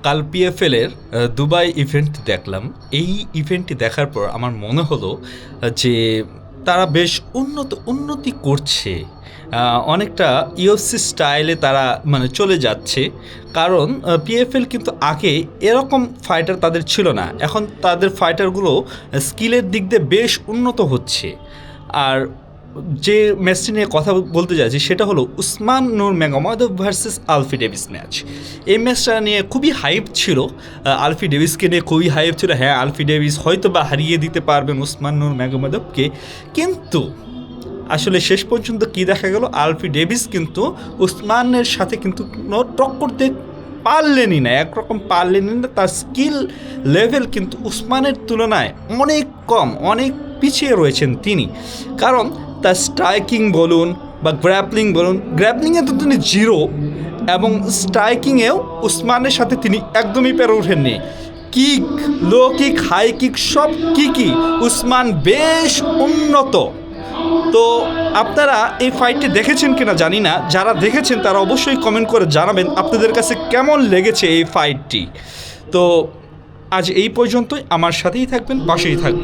কাল পিএফএলের Dubai event দেখলাম। এই ইভেন্টটি দেখার পর আমার মনে হলো যে তারা বেশ উন্নতি করছে। অনেকটা ইউএফসি স্টাইলে তারা মানে চলে যাচ্ছে। কারণ পিএফএল কিন্তু আগে এরকম ফাইটার তাদের ছিল না, এখন তাদের ফাইটারগুলো স্কিলের দিক দিয়ে বেশ উন্নত হচ্ছে। আর যে ম্যাচটি নিয়ে কথা বলতে যাচ্ছি সেটা হলো উসমান নূর ম্যাগোমাদভ ভার্সেস আলফি ডেভিস ম্যাচ। এই ম্যাচটা নিয়ে খুবই হাইপ ছিল, আলফি ডেভিসকে নিয়ে খুবই হাইপ ছিল। হ্যাঁ, আলফি ডেভিস হয়তো বা হারিয়ে দিতে পারবেন উসমান নূর ম্যাগোমাদভকে, কিন্তু আসলে শেষ পর্যন্ত কী দেখা গেল, আলফি ডেভিস কিন্তু উসমানের সাথে কিন্তু কোনো টক্কর দিতে পারলেনই না, একরকম পারলেনই না। তার স্কিল লেভেল কিন্তু উসমানের তুলনায় অনেক কম, অনেক পিছিয়ে রয়েছেন তিনি। কারণ তার স্ট্রাইকিং বলুন বা গ্র্যাপলিং বলুন, গ্র্যাপলিংয়ে তো তিনি জিরো, এবং স্ট্রাইকিংয়েও উসমানের সাথে তিনি একদমই পেরে ওঠেননি। কিক, লো কিক, হাই কিক, সব কিকই উসমান বেশ উন্নত। তো আপনারা এই ফাইটটি দেখেছেন কিনা জানি না, যারা দেখেছেন তারা অবশ্যই কমেন্ট করে জানাবেন আপনাদের কাছে কেমন লেগেছে এই ফাইটটি। তো আজ এই পর্যন্তই, আমার সাথেই থাকবেন, পাশেই থাকবেন।